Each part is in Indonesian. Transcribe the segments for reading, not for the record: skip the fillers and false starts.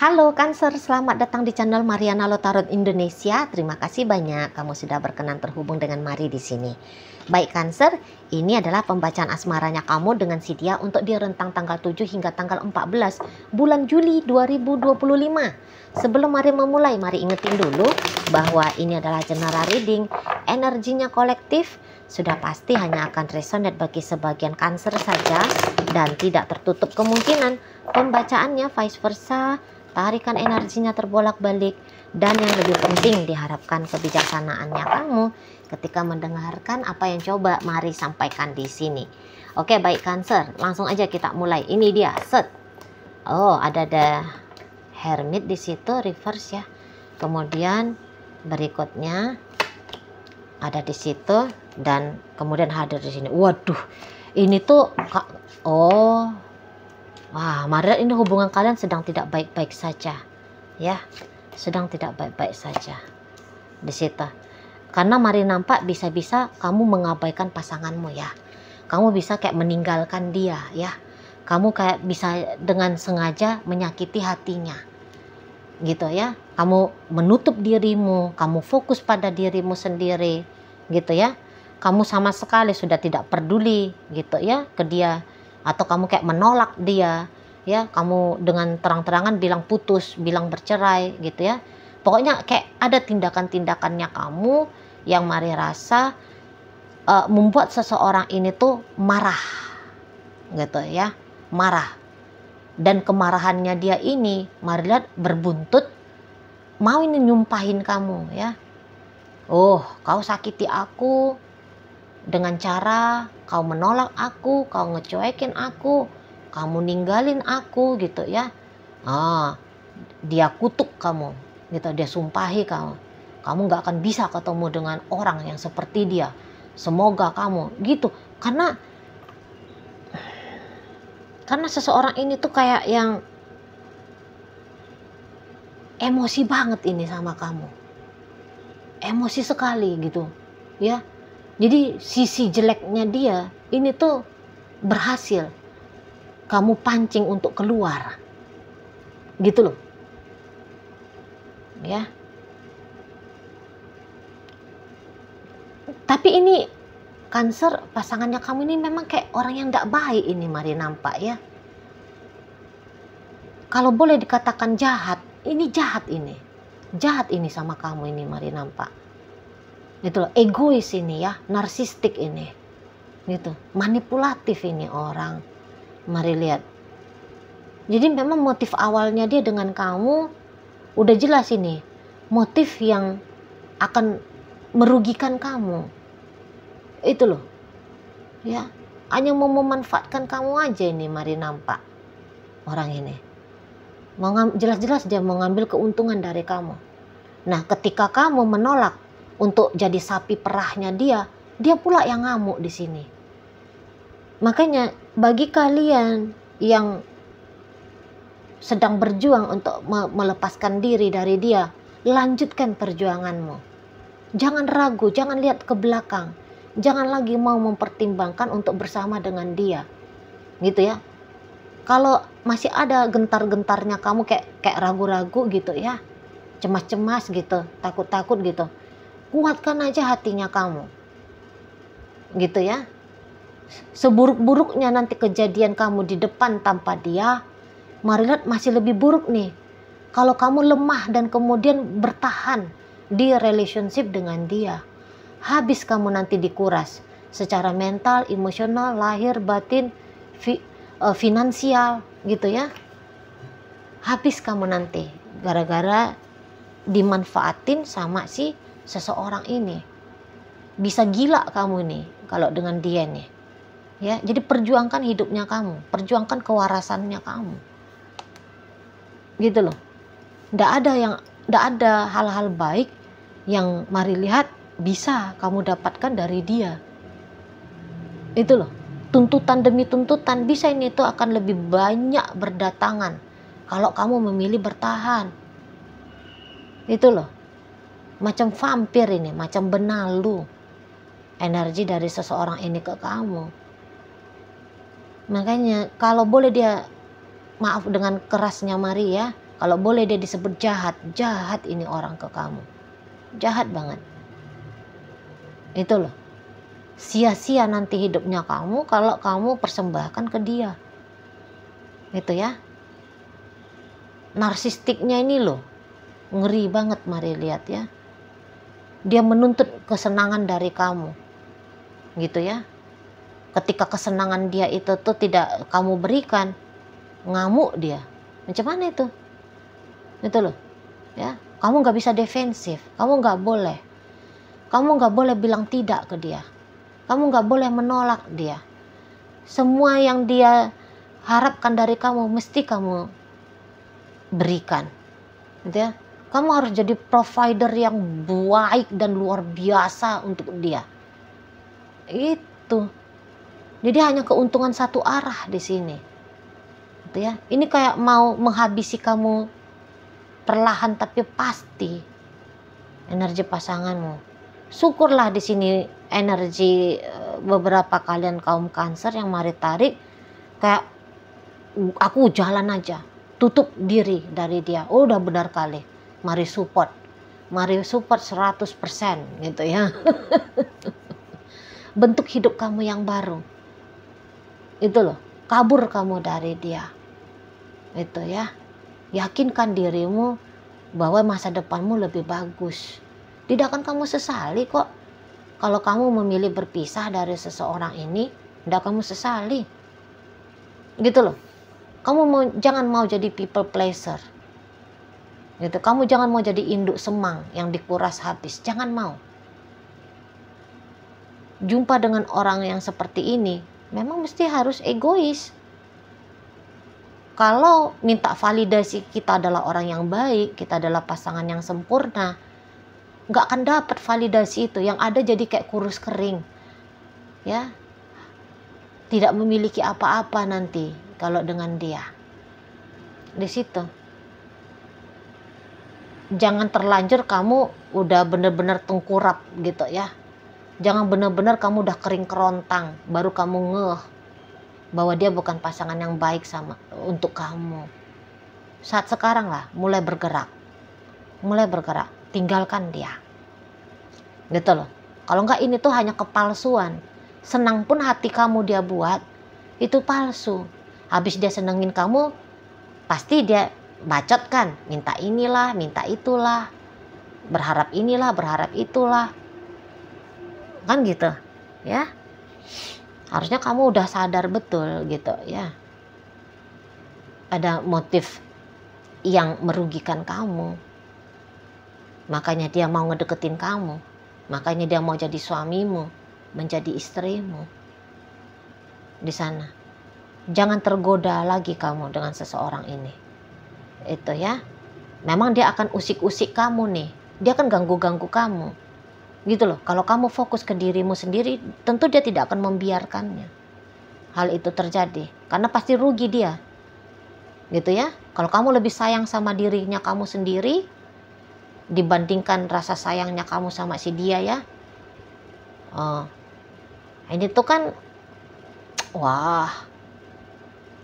Halo Cancer, selamat datang di channel Mariana Lotarot Indonesia. Terima kasih banyak kamu sudah berkenan terhubung dengan Mari di sini. Baik Cancer, ini adalah pembacaan asmaranya kamu dengan si dia untuk di rentang tanggal 7 hingga tanggal 14 bulan Juli 2025. Sebelum Mari memulai, mari ingetin dulu bahwa ini adalah general reading. Energinya kolektif, sudah pasti hanya akan resonate bagi sebagian Cancer saja dan tidak tertutup kemungkinan pembacaannya vice versa. Tarikan energinya terbolak-balik, dan yang lebih penting diharapkan kebijaksanaannya kamu ketika mendengarkan apa yang coba Mari sampaikan di sini. Oke, baik Cancer, langsung aja kita mulai. Ini dia, set. Oh, ada Hermit di situ, reverse ya. Kemudian berikutnya ada di situ dan kemudian hadir di sini. Waduh, ini tuh oh. Wah, Mari ini hubungan kalian sedang tidak baik-baik saja, ya, sedang tidak baik-baik saja di situ. Karena Mari nampak bisa-bisa kamu mengabaikan pasanganmu ya, kamu bisa kayak meninggalkan dia ya, kamu kayak bisa dengan sengaja menyakiti hatinya, gitu ya. Kamu menutup dirimu, kamu fokus pada dirimu sendiri, gitu ya. Kamu sama sekali sudah tidak peduli, gitu ya, ke dia. Atau kamu kayak menolak dia ya, kamu dengan terang-terangan bilang putus, bilang bercerai gitu ya. Pokoknya kayak ada tindakan-tindakannya kamu yang Mari rasa membuat seseorang ini tuh marah gitu ya, marah. Dan kemarahannya dia ini Mari lihat berbuntut mau ini nyumpahin kamu ya. Oh, kau sakiti aku dengan cara kau menolak aku, kau ngecuekin aku, kamu ninggalin aku gitu ya. Dia kutuk kamu gitu, dia sumpahi kamu. Kamu gak akan bisa ketemu dengan orang yang seperti dia. Semoga kamu gitu. Karena seseorang ini tuh kayak yang emosi banget ini sama kamu. Emosi sekali gitu ya. Jadi sisi jeleknya dia ini tuh berhasil kamu pancing untuk keluar, gitu loh, ya. Tapi ini Cancer, pasangannya kamu ini memang kayak orang yang tidak baik ini Mari nampak ya. Kalau boleh dikatakan jahat, ini jahat ini sama kamu ini Mari nampak. Gitu loh, egois ini ya, narsistik ini gitu, manipulatif ini orang. Mari lihat, jadi memang motif awalnya dia dengan kamu udah jelas ini, motif yang akan merugikan kamu itu loh ya, hanya mau memanfaatkan kamu aja ini Mari nampak. Orang ini jelas-jelas dia mau ngambil keuntungan dari kamu. Nah, ketika kamu menolak untuk jadi sapi perahnya dia pula yang ngamuk di sini. Makanya bagi kalian yang sedang berjuang untuk melepaskan diri dari dia, lanjutkan perjuanganmu. Jangan ragu, jangan lihat ke belakang. Jangan lagi mau mempertimbangkan untuk bersama dengan dia. Gitu ya. Kalau masih ada gentar-gentarnya kamu kayak ragu-ragu gitu ya. Cemas-cemas gitu, takut-takut gitu. Kuatkan aja hatinya kamu, gitu ya. Seburuk-buruknya nanti kejadian kamu di depan tanpa dia, Mari lihat masih lebih buruk nih kalau kamu lemah dan kemudian bertahan di relationship dengan dia. Habis kamu nanti dikuras secara mental, emosional, lahir, batin, finansial gitu ya. Habis kamu nanti gara-gara dimanfaatin sama si seseorang ini. Bisa gila kamu nih kalau dengan dia nih ya. Jadi perjuangkan hidupnya kamu, perjuangkan kewarasannya kamu, gitu loh. Nggak ada hal-hal baik yang Mari lihat bisa kamu dapatkan dari dia, itu loh. Tuntutan demi tuntutan bisa ini tuh akan lebih banyak berdatangan kalau kamu memilih bertahan, itu loh. Macam vampir ini, macam benalu energi dari seseorang ini ke kamu. Makanya kalau boleh dia, maaf dengan kerasnya Mari ya, Kalau boleh dia disebut jahat, jahat ini orang ke kamu. Jahat banget. Itu loh. Sia-sia nanti hidupnya kamu kalau kamu persembahkan ke dia. Itu ya. Narsistiknya ini loh. Ngeri banget, mari lihat ya. Dia menuntut kesenangan dari kamu. Gitu ya. Ketika kesenangan dia itu tuh tidak kamu berikan, ngamuk dia. Macam mana itu? Itu loh. Ya, kamu nggak bisa defensif. Kamu nggak boleh. Kamu nggak boleh bilang tidak ke dia. Kamu nggak boleh menolak dia. Semua yang dia harapkan dari kamu mesti kamu berikan. Gitu ya. Kamu harus jadi provider yang baik dan luar biasa untuk dia. Itu. Jadi hanya keuntungan satu arah di sini. Gitu ya. Ini kayak mau menghabisi kamu perlahan tapi pasti energi pasanganmu. Syukurlah di sini energi beberapa kalian kaum Cancer yang mari tarik kayak aku jalan aja, tutup diri dari dia. Oh, udah benar kali. Mari support 100% gitu ya. Bentuk hidup kamu yang baru. Itu loh, kabur kamu dari dia. Itu ya. Yakinkan dirimu bahwa masa depanmu lebih bagus. Tidak akan kamu sesali kok. Kalau kamu memilih berpisah dari seseorang ini, tidak kamu sesali. Gitu loh. Kamu jangan mau jadi people pleaser. Gitu. Kamu jangan mau jadi induk semang yang dikuras habis. Jangan mau. Jumpa dengan orang yang seperti ini, memang mesti harus egois. Kalau minta validasi kita adalah orang yang baik, kita adalah pasangan yang sempurna, nggak akan dapat validasi itu. Yang ada jadi kayak kurus kering, ya, tidak memiliki apa-apa nanti kalau dengan dia. Di situ, jangan terlanjur kamu udah bener-bener tengkurap gitu ya. Jangan bener-bener kamu udah kering kerontang, baru kamu ngeh bahwa dia bukan pasangan yang baik untuk kamu. Saat sekarang lah mulai bergerak, tinggalkan dia. Gitu loh. Kalau enggak ini tuh hanya kepalsuan. Senang pun hati kamu dia buat, itu palsu. Habis dia senengin kamu, pasti dia bacot kan, minta inilah, minta itulah, berharap inilah, berharap itulah. Kan gitu, ya. Harusnya kamu udah sadar betul gitu ya. Ada motif yang merugikan kamu. Makanya dia mau ngedeketin kamu. Makanya dia mau jadi suamimu, menjadi istrimu. Di sana. Jangan tergoda lagi kamu dengan seseorang ini. Itu ya. Memang dia akan usik-usik kamu nih. Dia akan ganggu-ganggu kamu. Gitu loh, kalau kamu fokus ke dirimu sendiri, tentu dia tidak akan membiarkannya. Hal itu terjadi, karena pasti rugi dia. Gitu ya, kalau kamu lebih sayang sama dirinya kamu sendiri, dibandingkan rasa sayangnya kamu sama si dia ya. Ini tuh kan, wah,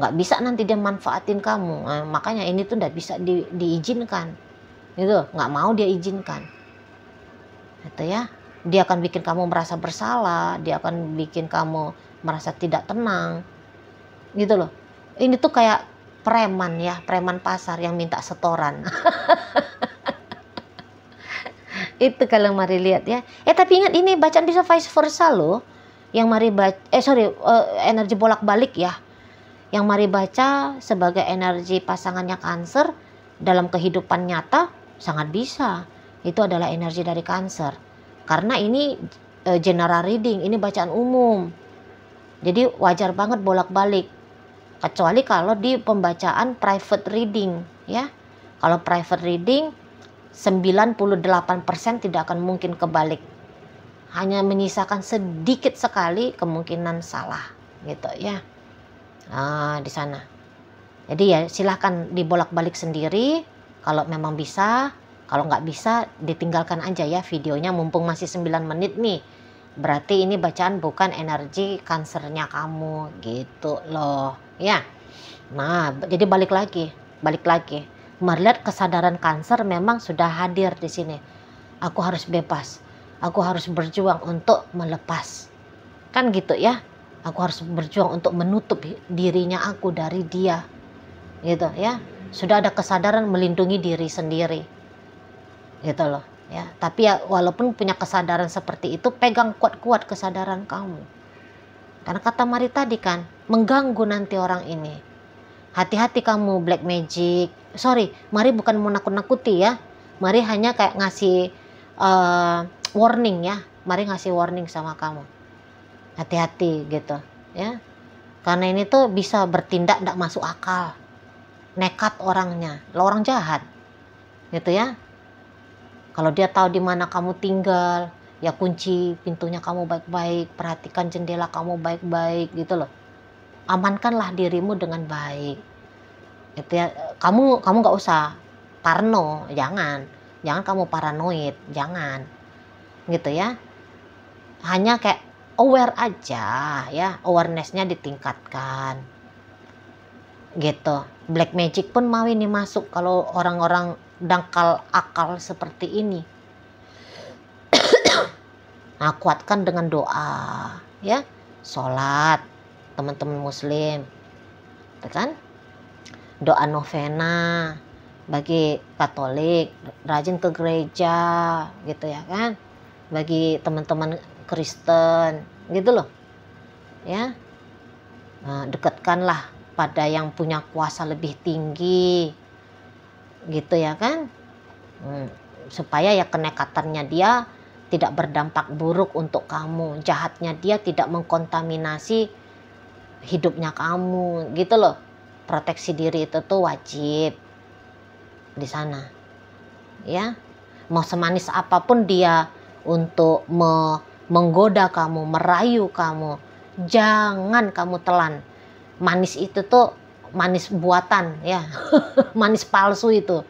nggak bisa nanti dia manfaatin kamu. Makanya ini tuh nggak bisa diizinkan. Gitu, nggak mau dia izinkan. Itu ya, dia akan bikin kamu merasa bersalah, dia akan bikin kamu merasa tidak tenang, gitu loh. Ini tuh kayak preman ya, preman pasar yang minta setoran. Itu kalau mari lihat ya. Tapi ingat ini bacaan bisa vice versa loh. Yang mari baca, energi bolak-balik ya. Yang mari baca sebagai energi pasangannya Cancer dalam kehidupan nyata sangat bisa. Itu adalah energi dari Cancer. Karena ini general reading, ini bacaan umum. Jadi wajar banget bolak-balik. Kecuali kalau di pembacaan private reading, ya. Kalau private reading 98% tidak akan mungkin kebalik. Hanya menyisakan sedikit sekali kemungkinan salah, gitu ya. Di sana. Jadi ya silahkan dibolak-balik sendiri kalau memang bisa. Kalau nggak bisa, ditinggalkan aja ya videonya, mumpung masih 9 menit nih. Berarti ini bacaan bukan energi Cancernya kamu, gitu loh. Ya. Nah, jadi balik lagi. Melihat kesadaran Cancer memang sudah hadir di sini. Aku harus bebas. Aku harus berjuang untuk melepas. Kan gitu ya. Aku harus berjuang untuk menutup dirinya aku dari dia. Gitu ya. Sudah ada kesadaran melindungi diri sendiri. Gitu loh ya. Tapi ya walaupun punya kesadaran seperti itu, pegang kuat-kuat kesadaran kamu. Karena kata Mari tadi kan, mengganggu nanti orang ini. Hati-hati kamu black magic. Sorry, Mari bukan mau nakut-nakuti ya. Mari hanya kayak ngasih warning ya. Mari ngasih warning sama kamu. Hati-hati gitu ya. Karena ini tuh bisa bertindak tidak masuk akal. Nekat orangnya. Lo orang jahat. Gitu ya. Kalau dia tahu di mana kamu tinggal, ya kunci pintunya kamu baik-baik, perhatikan jendela kamu baik-baik gitu loh. Amankanlah dirimu dengan baik. Itu ya, kamu nggak usah parno, jangan kamu paranoid, jangan, gitu ya. Hanya kayak aware aja ya, awarenessnya ditingkatkan, gitu. Black magic pun mau ini masuk kalau orang-orang dangkal akal seperti ini. Nah, kuatkan dengan doa ya, sholat teman-teman muslim, kan? Doa novena bagi Katolik, rajin ke gereja gitu ya kan, bagi teman-teman Kristen gitu loh ya. Nah, dekatkanlah pada yang punya kuasa lebih tinggi gitu ya kan, supaya ya kenekatannya dia tidak berdampak buruk untuk kamu, jahatnya dia tidak mengkontaminasi hidupnya kamu gitu loh. Proteksi diri itu tuh wajib di sana ya. Mau semanis apapun dia untuk menggoda kamu, merayu kamu, jangan kamu telan. Manis itu tuh manis buatan ya. Manis palsu itu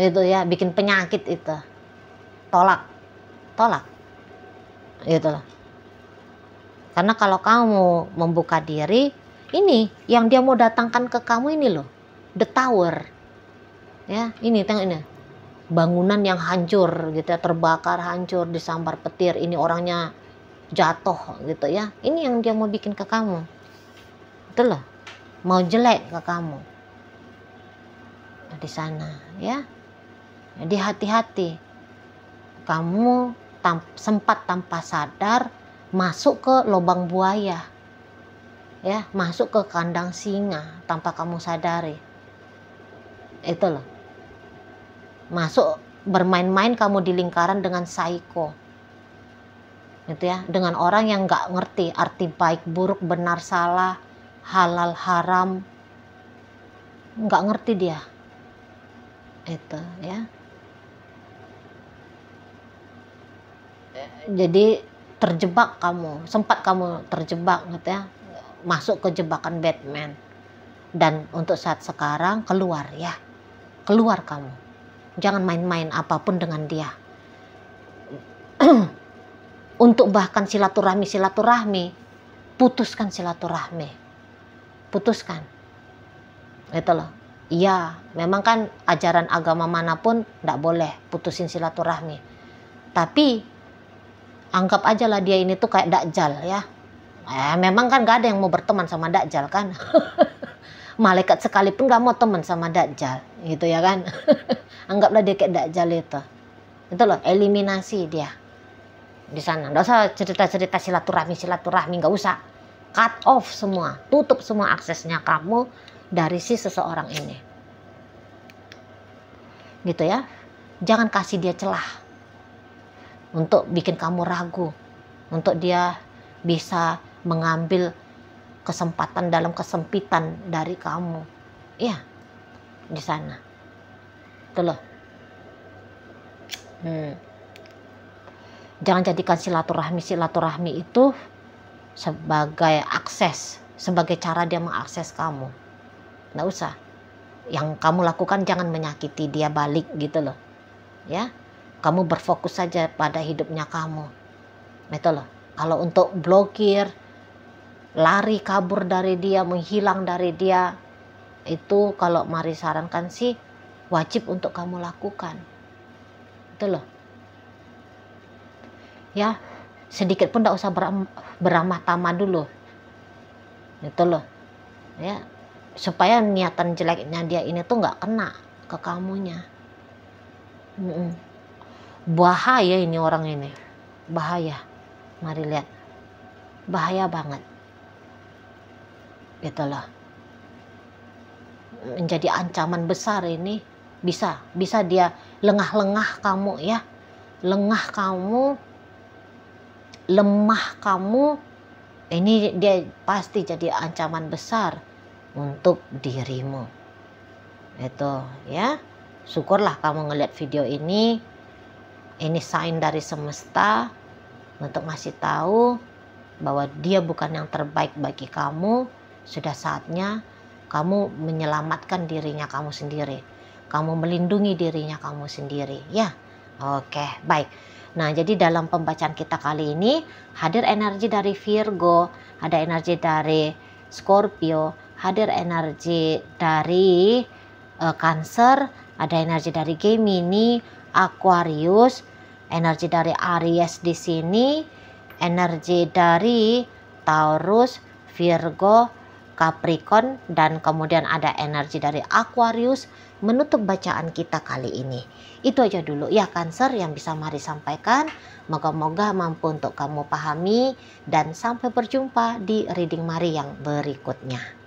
ya, bikin penyakit itu. Tolak gitu loh. Karena kalau kamu membuka diri, ini yang dia mau datangkan ke kamu ini loh, the tower ya. Ini tengok ini, bangunan yang hancur gitu ya, terbakar, hancur, disambar petir, ini orangnya jatuh gitu ya. Ini yang dia mau bikin ke kamu itu loh, mau jelek ke kamu di sana ya. Jadi hati-hati, kamu sempat tanpa sadar masuk ke lubang buaya ya, masuk ke kandang singa tanpa kamu sadari. Itu loh, masuk bermain-main kamu di lingkaran dengan psycho gitu ya, dengan orang yang nggak ngerti arti baik buruk, benar salah, halal haram, nggak ngerti dia itu ya. Jadi terjebak kamu, sempat kamu terjebak gitu ya, masuk ke jebakan Batman. Dan untuk saat sekarang keluar ya, keluar kamu, jangan main-main apapun dengan dia. Untuk bahkan silaturahmi, putuskan silaturahmi, putuskan itu loh. Iya, memang kan ajaran agama manapun tidak boleh putusin silaturahmi, tapi anggap aja lah dia ini tuh kayak Dajjal ya. Memang kan gak ada yang mau berteman sama Dajjal kan. Malaikat sekalipun gak mau teman sama Dajjal gitu ya kan. Anggaplah dia kayak Dajjal itu loh, eliminasi dia di sana. Nggak usah cerita-cerita silaturahmi, nggak usah. Cut off semua, tutup semua aksesnya kamu dari si seseorang ini gitu ya. Jangan kasih dia celah untuk bikin kamu ragu, untuk dia bisa mengambil kesempatan dalam kesempitan dari kamu ya di sana itu loh. Jangan jadikan silaturahmi itu sebagai akses, sebagai cara dia mengakses kamu. Nggak usah. Yang kamu lakukan jangan menyakiti dia balik gitu loh ya. Kamu berfokus saja pada hidupnya kamu. Itu loh. Kalau untuk blokir, lari kabur dari dia, menghilang dari dia, itu kalau Mari sarankan sih wajib untuk kamu lakukan. Itu loh. Ya, sedikit pun tidak usah beramah tamah dulu. Itu loh. Ya, supaya niatan jeleknya dia ini tuh nggak kena ke kamunya. Bahaya ini orang ini. Bahaya. Mari lihat. Bahaya banget. Gitu loh. Menjadi ancaman besar ini. Bisa dia lengah-lengah kamu ya. Lengah kamu, lemah kamu. Ini dia pasti jadi ancaman besar untuk dirimu. Itu ya. Syukurlah kamu ngeliat video ini. Ini sign dari semesta untuk ngasih tahu bahwa dia bukan yang terbaik bagi kamu. Sudah saatnya kamu menyelamatkan dirinya kamu sendiri. Kamu melindungi dirinya kamu sendiri ya. Oke, baik. Nah, jadi dalam pembacaan kita kali ini hadir energi dari Virgo, ada energi dari Scorpio, hadir energi dari Cancer, ada energi dari Gemini, Aquarius, energi dari Aries di sini, energi dari Taurus, Virgo, Capricorn, dan kemudian ada energi dari Aquarius menutup bacaan kita kali ini. Itu aja dulu ya Cancer yang bisa Mari sampaikan. Moga-moga mampu untuk kamu pahami dan sampai berjumpa di reading Mari yang berikutnya.